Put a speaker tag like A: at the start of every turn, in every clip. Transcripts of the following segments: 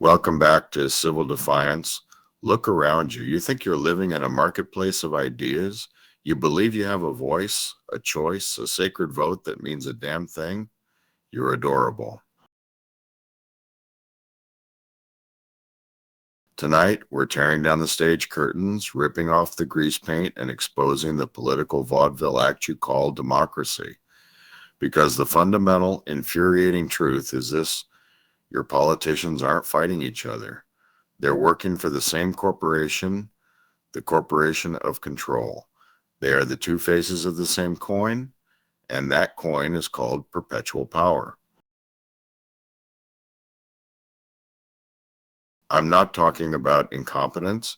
A: Welcome back to Civil Defiance. Look around you. You think you're living in a marketplace of ideas? You believe you have a voice, a choice, a sacred vote that means a damn thing? You're adorable. Tonight, we're tearing down the stage curtains, ripping off the grease paint, and exposing the political vaudeville act you call democracy. Because the fundamental, infuriating truth is this: your politicians aren't fighting each other. They're working for the same corporation, the corporation of control. They are the two faces of the same coin, and that coin is called perpetual power. I'm not talking about incompetence.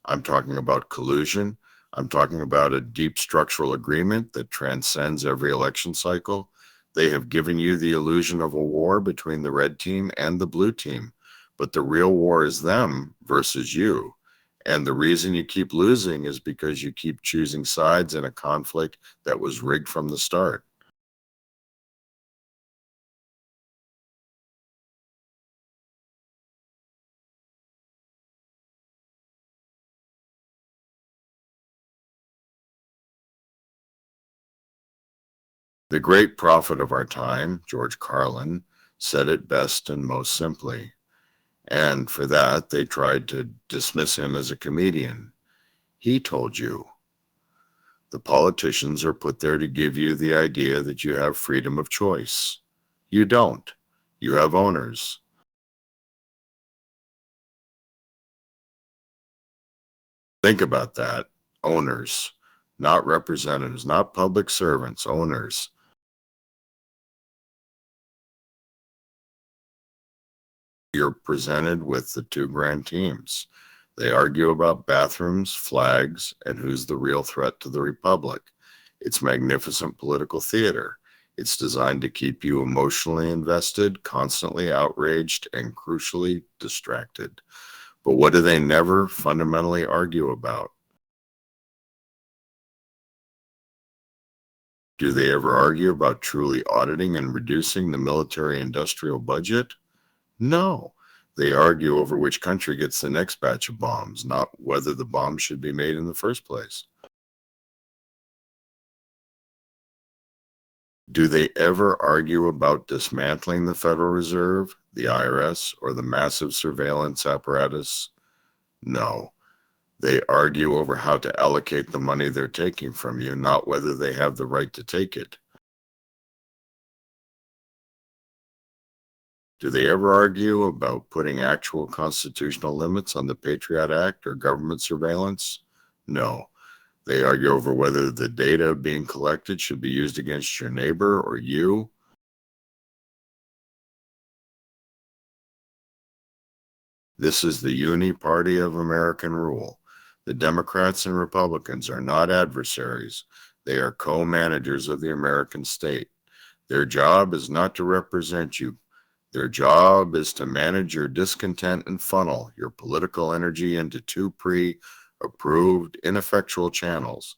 A: I'm talking about collusion. I'm talking about a deep structural agreement that transcends every election cycle. They have given you the illusion of a war between the red team and the blue team, but the real war is them versus you. And the reason you keep losing is because you keep choosing sides in a conflict that was rigged from the start. The great prophet of our time, George Carlin, said it best and most simply. And for that, they tried to dismiss him as a comedian. He told you the politicians are put there to give you the idea that you have freedom of choice. You don't. You have owners. Think about that. Owners, not representatives, not public servants, owners. You're presented with the two grand teams. They argue about bathrooms, flags, and who's the real threat to the republic. It's magnificent political theater. It's designed to keep you emotionally invested, constantly outraged, and crucially distracted. But what do they never fundamentally argue about? Do they ever argue about truly auditing and reducing the military industrial budget? No. They argue over which country gets the next batch of bombs, not whether the bombs should be made in the first place. Do they ever argue about dismantling the Federal Reserve, the IRS, or the massive surveillance apparatus? No. They argue over how to allocate the money they're taking from you, not whether they have the right to take it. Do they ever argue about putting actual constitutional limits on the Patriot Act or government surveillance? No. They argue over whether the data being collected should be used against your neighbor or you. This is the Uni-Party of American rule. The Democrats and Republicans are not adversaries. They are co-managers of the American state. Their job is not to represent you. Their job is to manage your discontent and funnel your political energy into two pre-approved, ineffectual channels.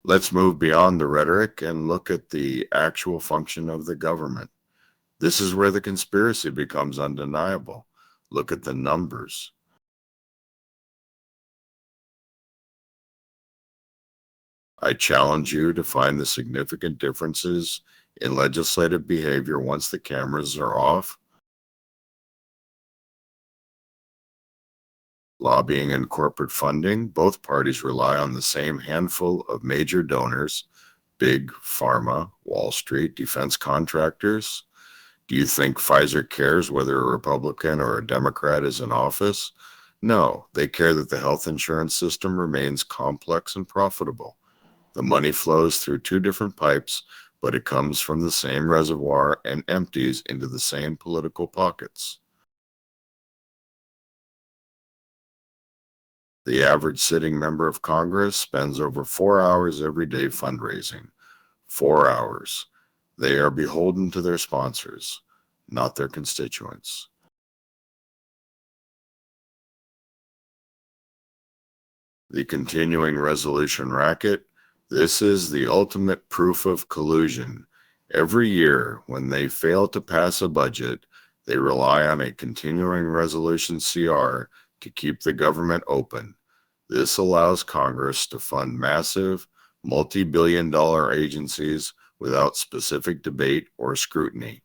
A: Let's move beyond the rhetoric and look at the actual function of the government. This is where the conspiracy becomes undeniable. Look at the numbers. I challenge you to find the significant differences in legislative behavior once the cameras are off. Lobbying and corporate funding, both parties rely on the same handful of major donors: big pharma, Wall Street, defense contractors. Do you think Pfizer cares whether a Republican or a Democrat is in office? No, they care that the health insurance system remains complex and profitable. The money flows through two different pipes, but it comes from the same reservoir and empties into the same political pockets. The average sitting member of Congress spends over 4 hours every day fundraising. 4 hours. They are beholden to their sponsors, not their constituents. The continuing resolution racket. This is the ultimate proof of collusion. Every year, when they fail to pass a budget, they rely on a continuing resolution CR to keep the government open. This allows Congress to fund massive, multi-billion-dollar agencies without specific debate or scrutiny.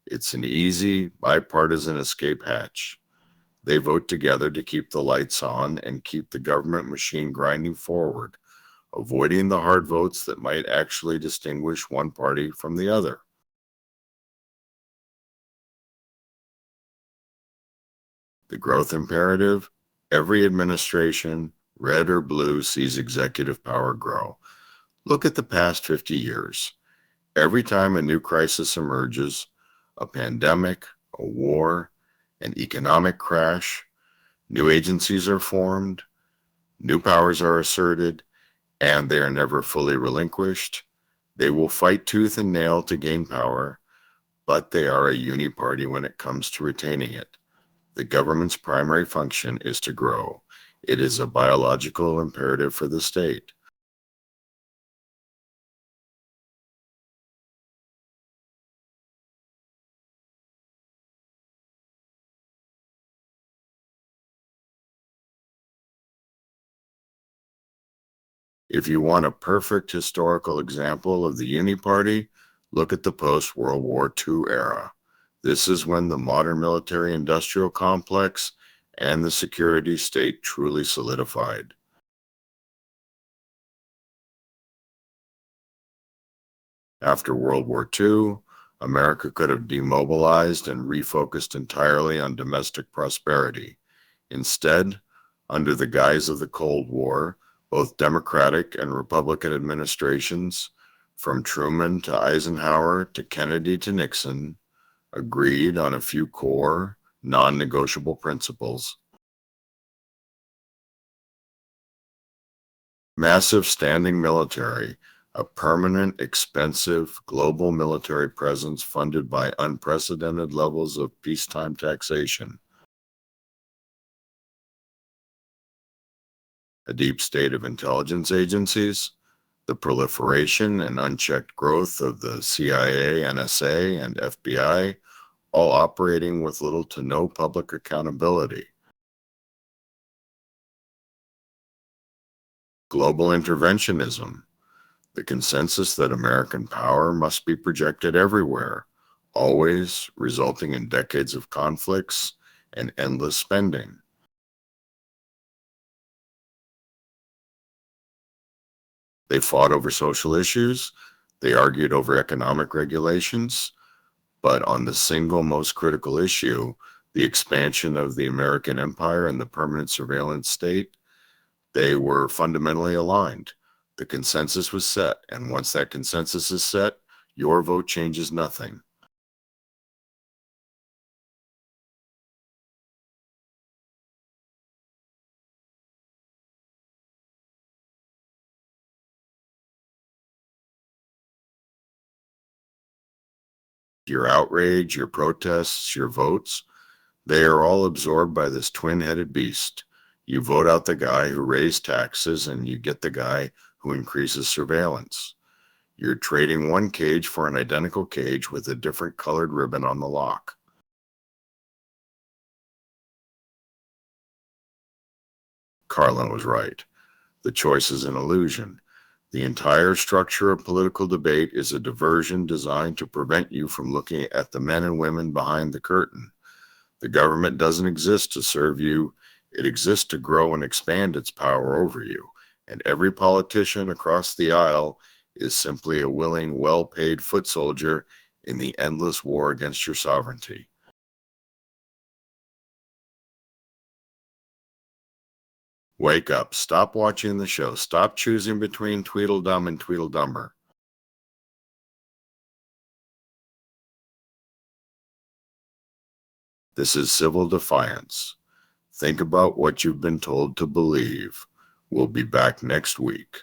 A: It's an easy, bipartisan escape hatch. They vote together to keep the lights on and keep the government machine grinding forward, avoiding the hard votes that might actually distinguish one party from the other. The growth imperative. Every administration, red or blue, sees executive power grow. Look at the past 50 years. Every time a new crisis emerges, a pandemic, a war, an economic crash, new agencies are formed, new powers are asserted, and they are never fully relinquished. They will fight tooth and nail to gain power, but they are a uni-party when it comes to retaining it. The government's primary function is to grow. It is a biological imperative for the state. If you want a perfect historical example of the Uni-Party, look at the post-World War II era. This is when the modern military-industrial complex and the security state truly solidified. After World War II, America could have demobilized and refocused entirely on domestic prosperity. Instead, under the guise of the Cold War, both Democratic and Republican administrations, from Truman to Eisenhower to Kennedy to Nixon, agreed on a few core, non-negotiable principles. Massive standing military, a permanent, expensive, global military presence funded by unprecedented levels of peacetime taxation. A deep state of intelligence agencies, the proliferation and unchecked growth of the CIA, NSA, and FBI, all operating with little to no public accountability. Global interventionism, the consensus that American power must be projected everywhere, always resulting in decades of conflicts and endless spending. They fought over social issues, they argued over economic regulations, but on the single most critical issue, the expansion of the American empire and the permanent surveillance state, they were fundamentally aligned. The consensus was set, and once that consensus is set, your vote changes nothing. Your outrage, your protests, your votes, they are all absorbed by this twin-headed beast. You vote out the guy who raised taxes, and you get the guy who increases surveillance. You're trading one cage for an identical cage with a different colored ribbon on the lock. Carlin was right. The choice is an illusion. The entire structure of political debate is a diversion designed to prevent you from looking at the men and women behind the curtain. The government doesn't exist to serve you. It exists to grow and expand its power over you. And every politician across the aisle is simply a willing, well-paid foot soldier in the endless war against your sovereignty. Wake up. Stop watching the show. Stop choosing between Tweedledum and Tweedledummer. This is Civil Defiance. Think about what you've been told to believe. We'll be back next week.